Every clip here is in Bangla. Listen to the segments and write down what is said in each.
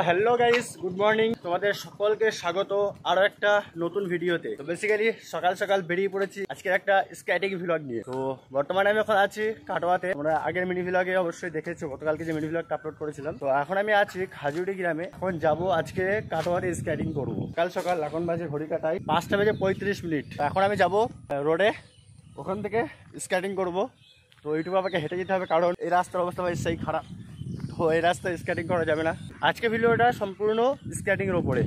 Hello guys, good morning. তোমাদের সকলকে স্বাগত আরো একটা নতুন ভিডিওতে। তো বেসিক্যালি সকাল সকাল বেরিয়ে পড়েছি আজকের একটা স্কেটিং ভ্লগ নিয়ে। তো বর্তমানে আমি এখন আছি কাটোয়াতে। তোমরা আগের মিনি ভ্লগে অবশ্যই দেখেছো গতকালকে যে মিনি ভ্লগটা আপলোড করেছিলাম। তো এখন আমি আছি খাজুড়ি গ্রামে। এখন যাবো আজকে কাটোয়াতে স্কেটিং করবো। সকাল সকাল এখন বাজে ঘড়ি কাটাই 5:35। এখন আমি যাব রোডে, ওখান থেকে স্কেটিং করবো। তো এইটুকু আমাকে হেঁটে যেতে হবে, কারণ এই রাস্তার অবস্থা ভাই সেই খারাপ। তো এই রাস্তায় স্কেটিং করা যাবে না। আজকে ভিডিওটা সম্পূর্ণ স্কেটিংয়ের ওপরে।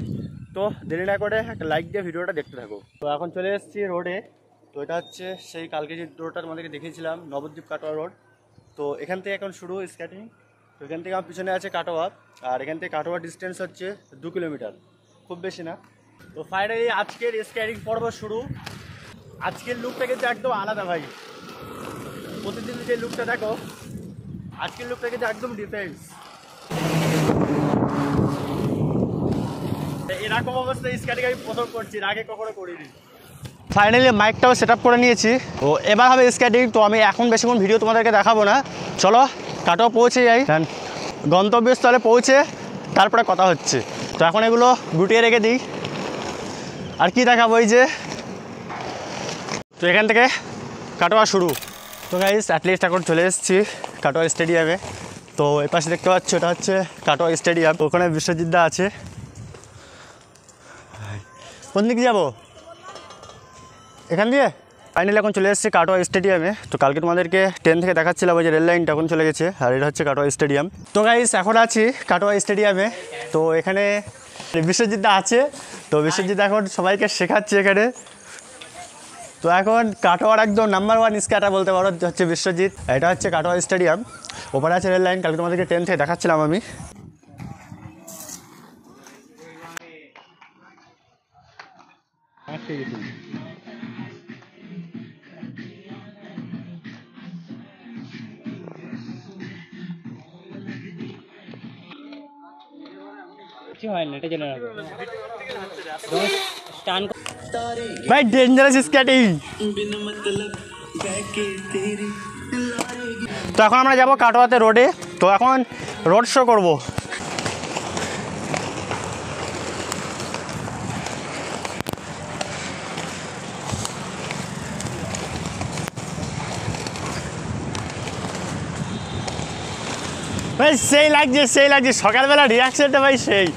তো দেরি না করে একটা লাইক দিয়ে ভিডিওটা দেখতে থাকো। তো এখন চলে এসেছি রোডে। তো এটা হচ্ছে সেই কালকে যে রোডটা তোমাদেরকে দেখিয়েছিলাম, নবদ্বীপ কাটোয়া রোড। তো এখান থেকে এখন শুরু স্কেটিং। তো এখান থেকে আমার পিছনে আছে কাটোয়া, আর এখান থেকে কাটোয়া ডিস্টেন্স হচ্ছে 2 কিলোমিটার, খুব বেশি না। তো ফাইনালি আজকের স্কেটিং পর্ব শুরু। আজকের লুকটা কিন্তু একদম আলাদা ভাই। প্রতিদিন যে লুকটা দেখো, আজকের লুকটা কিন্তু একদম ডিফারেন্স। এরকম অবস্থায় স্কেটিং আমি প্রথম করছি, আগে কখনো করিনি। ফাইনালি মাইকটাও সেট আপ করে নিয়েছি। তো এবার হবে স্কেটিং। তো আমি এখন বেশিক্ষণ ভিডিও তোমাদেরকে দেখাবো না, চলো কাটোয়া পৌঁছে যাই। গন্তব্যস্থলে পৌঁছে তারপরে কথা হচ্ছে। তো এখন এগুলো গুটিয়ে রেখে দিই। আর কি দেখাবো, এই যে তো এখান থেকে কাটোয়া শুরু। তো গাইস অ্যাটলিস্ট এখন চলে এসেছি কাটোয়া স্টেডিয়ামে। তো এই পাশে দেখতে পাচ্ছ, এটা হচ্ছে কাটোয়া স্টেডিয়াম। ওখানে বিশ্বজিৎ দা আছে। কোন দিকে যাবো? এখান দিয়ে ফাইনালি এখন চলে এসেছি কাটোয়া স্টেডিয়ামে। তো কালকে তোমাদেরকে ট্রেন থেকে দেখাচ্ছিলাম ওই যে রেল লাইনটা, এখন চলে গেছে। আর এটা হচ্ছে কাটোয়া স্টেডিয়াম। তো গাইস এখন আছি কাটোয়া স্টেডিয়ামে। তো এখানে বিশ্বজিৎ দা আছে। তো বিশ্বজিৎ এখন সবাইকে শেখাচ্ছে এখানে। তো এখন কাটোয়ার একদম নাম্বার 1 স্কেটার বলতে পারো হচ্ছে বিশ্বজিৎ। এটা হচ্ছে কাটোয়া স্টেডিয়াম, ওপারে আছে রেল লাইন। কালকে তোমাদেরকে ট্রেন থেকে দেখাচ্ছিলাম আমি। ভাই ডেঞ্জারাস স্কেটিং। তো এখন আমরা যাবো কাটোয়াতে রোডে। তো এখন রোড শো করবো। ভাই সেই লাগছে, সেই লাগছে। সকালবেলা রিয়াকশনটা ভাই সেই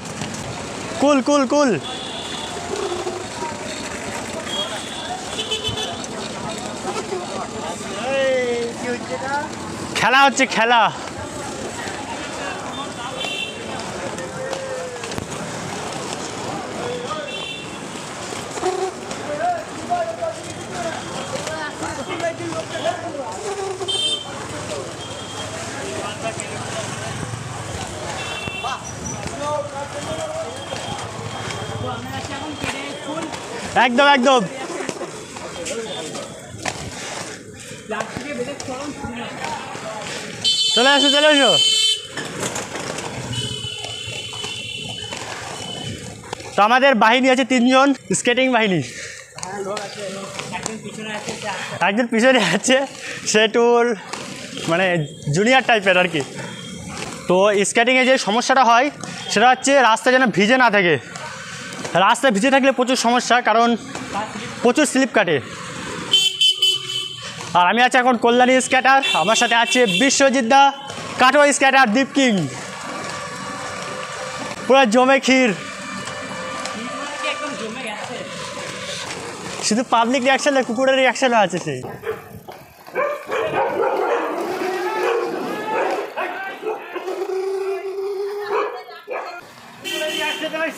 কুল কুল কুল। খেলা হচ্ছে, খেলা। একদম একদম। চলে আসো, চলে আসো। তো আমাদের বাহিনী আছে 3 জন, স্কেটিং বাহিনী। একজন পিছনে আছে, সে টুল মানে জুনিয়র টাইপের আর কি। তো স্কেটিংয়ে যে সমস্যাটা হয় সেটা হচ্ছে রাস্তা যেন ভিজে না থাকে। রাস্তায় ভিজে থাকলে প্রচুর সমস্যা, কারণ প্রচুর স্লিপ কাটে। আর আমি আছি এখন কল্যাণী স্কেটার, আমার সাথে আছে বিশ্বজিৎ দা, কাটোয়া স্কেটার দীপ কিং। পুরো জমে ক্ষীর। শুধু পাবলিক রিয়াকশন না, কুকুরের রিয়াকশনও আছে সেই।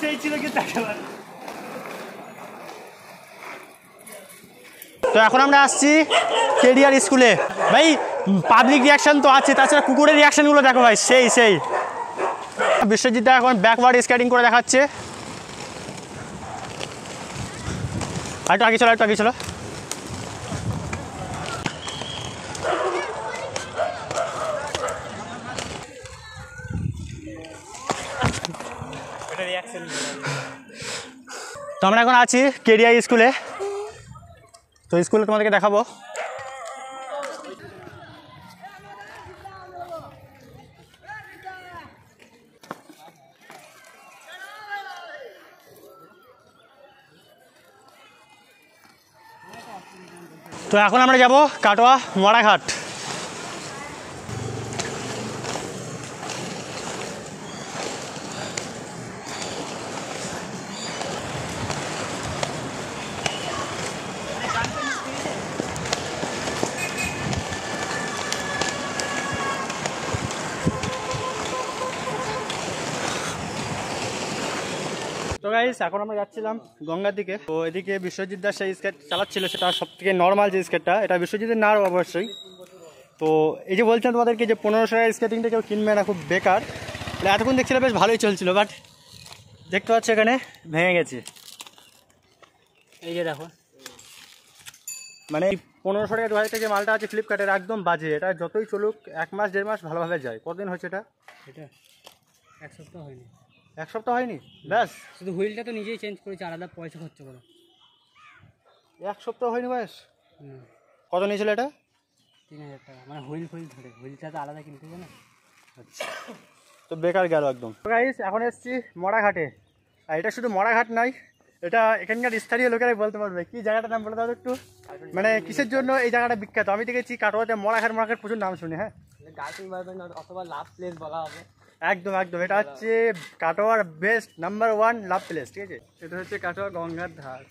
সেই ছিল কিন্তু একেবারে। তো এখন আমরা আসছি কেডিআর স্কুলে। ভাই পাবলিক রিয়াকশন তো আছে, তাছাড়া কুকুরের রিয়াকশনগুলো দেখো ভাই সেই সেই। বিশ্বজিৎ দা এখন ব্যাকওয়ার্ড স্কেটিং করে দেখাচ্ছে। একটু আগে চলো, একটু আগে চলো। তো আমরা এখন আছি কেডিআই স্কুলে। তো স্কুলে তোমাদেরকে দেখাবো। তো এখন আমরা যাব কাটোয়া মরাঘাট। তো গাইস এখন আমরা যাচ্ছিলাম গঙ্গার দিকে। তো এদিকে বিশ্বজিৎ দাস সেই স্কেট চালাচ্ছিল, সেটা সব থেকে নর্মাল যে স্কেটটা, এটা বিশ্বজিতের না অবশ্যই। তো এই যে বলছেন তোমাদেরকে যে 1500 টাকার স্কেটিংটা কেউ কিনবে না, খুব বেকার। এতক্ষণ দেখছিল বেশ ভালোই চলছিল, বাট দেখতে পাচ্ছ এখানে ভেঙে গেছে। এই যে দেখো, মানে 1500 টাকা 2000 টাকা যে মালটা আছে ফ্লিপকার্টের একদম বাজে। এটা যতই চলুক 1 মাস 1.5 মাস ভালোভাবে যায়। কতদিন হয়েছে এটা? এটা 1 সপ্তাহ হয়নি। 1 সপ্তাহ হয়নি, ব্যাস। শুধু হুইলটা তো নিজেই চেঞ্জ করেছি, আলাদা পয়সা খরচ করে। 1 সপ্তাহ হয়নি ব্যাস। কত নিয়েছিল এটা? 3000 টাকা, মানে হুইল ধরে। হুইলটা তো আলাদা কিনতে হবে না। আচ্ছা, তো বেকার গেল একদম। গাইস এখন এসেছি মরাঘাটে। আর এটা শুধু মরাঘাট নয়, এটা এখানকার স্থানীয় লোকেরাই বলতে পারবে। কি জায়গাটার নাম বলে দাও একটু, মানে কিসের জন্য এই জায়গাটা বিখ্যাত? আমি দেখেছি কাটোয়াতে মরাঘাট প্রচুর নাম শুনি। হ্যাঁ, অথবা লাভ প্লেস বলা হবে। একদম একদম, এটা হচ্ছে কাটোয়ার বেস্ট নাম্বার 1 লাভ প্লেস, ঠিক আছে? এটা হচ্ছে কাটোয়া গঙ্গার ধার।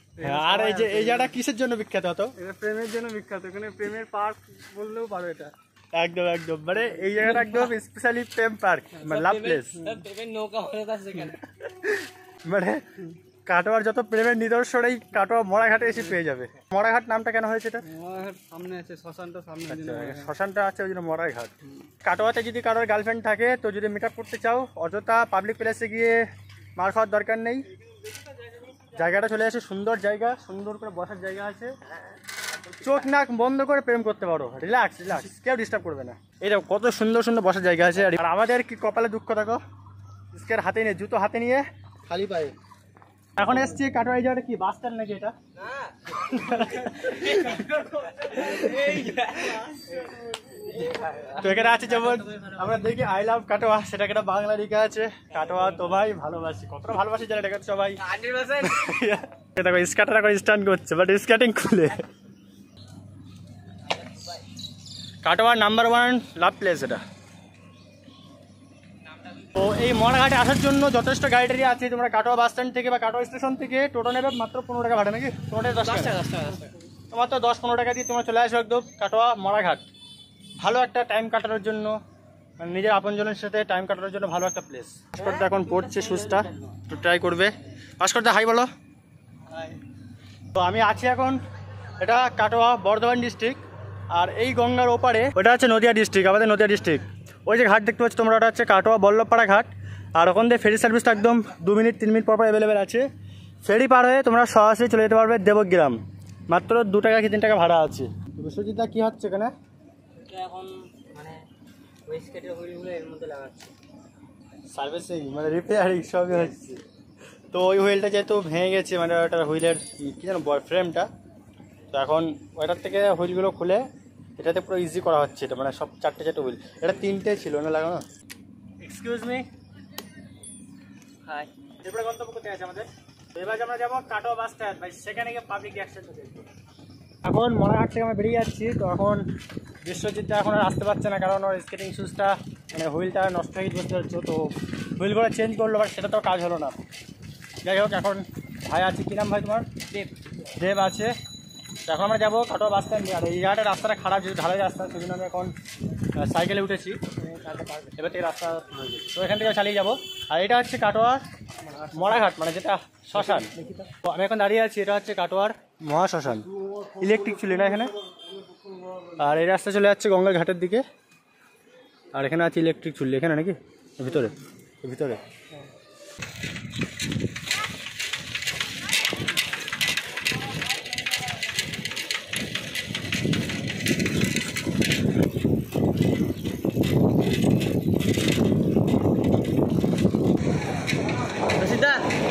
আর এই জায়গাটা কিসের জন্য বিখ্যাত? হতো এটা প্রেমের জন্য বিখ্যাত। এখানে প্রেমের পার্ক বললেও পারো এটা। একদম একদম, মানে এই জায়গাটা একদম স্পেশালি প্রেম পার্ক, মানে লাভ প্লেস। প্রেমের নৌকা হয়ে আছে সেখানে। মানে কাটোয়ার যত প্রেমের নিদর্শন এই কাটোয়া মরাঘাটে এসে পেয়ে যাবে। মরাঘাট নামটা কেন হয়েছে এটা? মরাঘাট সামনে আছে, শ্মশানটা সামনে। শ্মশানটা আছে ওই জন্য মরাঘাট। কাটোয়াতে যদি কারোর গার্লফ্রেন্ড থাকে, তো যদি মেক আপ করতে চাও, অযথা পাবলিক প্লেসে গিয়ে মার খাওয়ার দরকার নেই। জায়গাটা চলে আসে, সুন্দর জায়গা, সুন্দর করে বসার জায়গা আছে। চোখ নাক বন্ধ করে প্রেম করতে পারো, রিল্যাক্স রিল্যাক্স, কেউ ডিস্টার্ব করবে না। এই দেখো কত সুন্দর সুন্দর বসার জায়গা আছে। আর আমাদের কি কপালে দুঃখ দেখো, স্কেট হাতে নিয়ে, জুতো হাতে নিয়ে খালি পায়ে এখন এসছি কাটোয়া। এই জায়গাটা কি বাস স্ট্যান্ড নাকি এটা? তো এখানে আছে যেমন আমরা দেখি আই লাভ কাটোয়া, সেটা একটা বাংলা লেখা আছে। কাটোয়া তোমায় ভালোবাসি, কতটা ভালোবাসি জানে এটা সবাই। দেখো স্কেটার এখন স্ট্যান্ড করছে, বাট স্কেটিং খুলে। কাটোয়ার নাম্বার 1 লাভ প্লেস এটা। তো এই মরাঘাটে আসার জন্য যথেষ্ট গাড়ি আছে। তোমরা কাটোয়া বাস স্ট্যান্ড থেকে বা কাটোয়া স্টেশন থেকে টোটো নেবে, মাত্র 15 টাকা ভাড়া, নাকি? টোটোটা 10 টাকা। মাত্র 10-15 টাকা দিয়ে তোমরা চলে আসো একদম কাটোয়া মরাঘাট। ভালো একটা টাইম কাটানোর জন্য, মানে নিজের আপনজনের সাথে টাইম কাটানোর জন্য ভালো একটা প্লেস। ভাস্করদা এখন পড়ছে সুজটা, একটু ট্রাই করবে। ভাস্করদা হাই বলো। তো আমি আছি এখন, এটা কাটোয়া বর্ধমান ডিস্ট্রিক্ট। আর এই গঙ্গার ওপারে ওটা হচ্ছে নদিয়া ডিস্ট্রিক্ট, আমাদের নদিয়া ডিস্ট্রিক্ট। ওই যে ঘাট দেখতে পাচ্ছ তোমরা, ওটা হচ্ছে কাটোয়া বল্লভপাড়া ঘাট। আর ওখান থেকে ফেরি সার্ভিসটা একদম 2 মিনিট 3 মিনিট পর অ্যাভেলেবেল আছে। ফেরি পার হয়ে তোমরা সরাসরি চলে যেতে পারবে দেবগ্রাম। মাত্র 2 টাকা কি 3 টাকা ভাড়া আছে। বিশ্বজিৎদা কি হচ্ছে এখানে? এখন মানে ওই স্কেটের হুইলগুলো এর মধ্যে লাগাচ্ছে, সার্ভিসিং মানে রিপেয়ারিং সবই হচ্ছে। তো ওই হুইলটা যেহেতু ভেঙে গেছে, মানে ওটার হুইলের কী যেন ফ্রেমটা, তো এখন ওইটার থেকে হুইলগুলো খুলে এটাতে পুরো ইজি করা হচ্ছে। এটা মানে সব 4টে হুইল, এটা 3টে ছিল না লাগানো। Excuse me, hi. এরপরে গন্তব্য করতে আছে আমাদের। তো এবার আমরা যাবো কাটোয়া বাস স্ট্যান্ড, ভাই সেখানে গিয়ে পাবলিক রিঅ্যাকশন হচ্ছে। এখন মরাঘাট থেকে আমরা বেরিয়ে যাচ্ছি। তো এখন বিশ্বজিৎটা এখন আর আসতে পারছে না, কারণ ওর স্কেটিং শুজটা মানে হুইলটা নষ্ট হয়ে বুঝতে পারছো। তো হুইলগুলো চেঞ্জ করলো, বাট সেটা তো কাজ হলো না। যাই হোক, এখন ভাই আছে, কী নাম ভাই তোমার? দেব আছে। তো এখন আমরা যাবো কাটোয়া বাস স্ট্যান্ডে। আর এই জায়গাটা রাস্তাটা খারাপ, যেহেতু ঢালাই রাস্তা, সেই জন্য আমি এখন সাইকেলে উঠেছি। এবার থেকে রাস্তা হয়ে গেছে, তো এখান থেকে চালিয়ে যাবো। আর এটা হচ্ছে কাটোয়ার মরাঘাট, মানে যেটা শ্মশান। তো আমি এখন দাঁড়িয়ে আছি, এটা হচ্ছে কাটোয়ার মহাশ্মশান। ইলেকট্রিক চুলি না এখানে। আর এই রাস্তা চলে যাচ্ছে গঙ্গার ঘাটের দিকে। আর এখানে আছে ইলেকট্রিক চুল্লি, এখানে নাকি ভিতরে ভিতরে।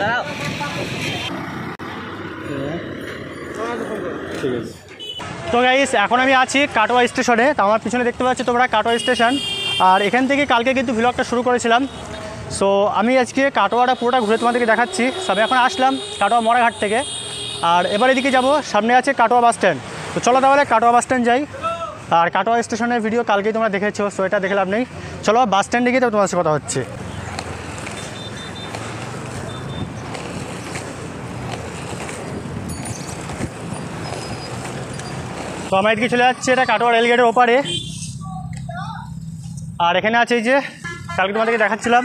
দাঁড়াও, ঠিক আছে। তো গাইস এখন আমি আছি কাটোয়া স্টেশনে। তো আমার পিছনে দেখতে পাচ্ছি তোমরা কাটোয়া স্টেশন। আর এখান থেকে কালকে কিন্তু ভ্লগটা শুরু করেছিলাম। সো আমি আজকে কাটোয়াটা পুরোটা ঘুরে তোমাদেরকে দেখাচ্ছি। সবে এখন আসলাম কাটোয়া মরাঘাট থেকে। আর এবার এদিকে যাব, সামনে আছে কাটোয়া বাস স্ট্যান্ড। তো চলো তাহলে কাটোয়া বাস স্ট্যান্ড যাই। আর কাটোয়া স্টেশনের ভিডিও কালকেই তোমরা দেখেছো, সো এটা দেখে লাভ নেই। চলো বাস স্ট্যান্ডে গিয়ে তো তোমার সাথে কথা হচ্ছে। তো আমরা এদিকে চলে যাচ্ছি, এটা কাটোয়া রেলগেটের ওপারে। আর এখানে আছে এই যে কালকে তোমাদেরকে দেখাচ্ছিলাম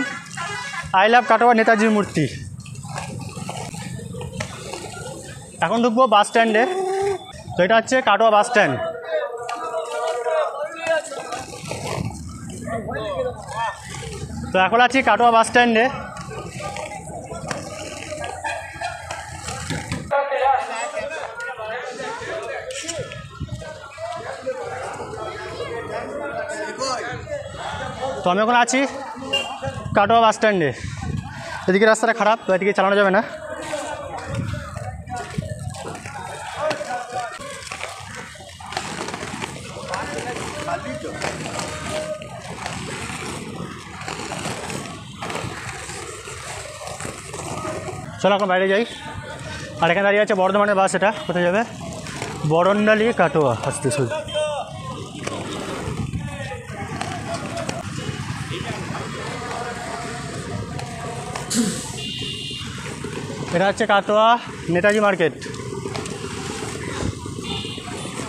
আই লাভ কাটোয়া নেতাজির মূর্তি। এখন ঢুকবো বাস স্ট্যান্ডে। তো এটা হচ্ছে কাটোয়া বাস স্ট্যান্ড। তো এখন আছি কাটোয়া বাস স্ট্যান্ডে। তো আমি এখন আছি কাটোয়া বাস স্ট্যান্ডে। এদিকে রাস্তাটা খারাপ, তো এদিকে চালানো যাবে না। চলো এখন বাইরে যাই। আর এখানে দাঁড়িয়ে আছে বর্ধমানের বাস। এটা কোথায় যাবে? বরণডালি কাটোয়া আসতে শুধু। এটা হচ্ছে কাটোয়া নেতাজি মার্কেট।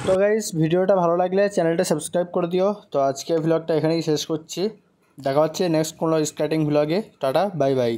তো গাইস, ভিডিওটা ভালো লাগলে চ্যানেলটা সাবস্ক্রাইব করে দিও। তো আজকে ভ্লগটা এখানেই শেষ করছি। দেখা হচ্ছে নেক্সট কোনো স্কেটিং ভ্লগে। Tata, bye by.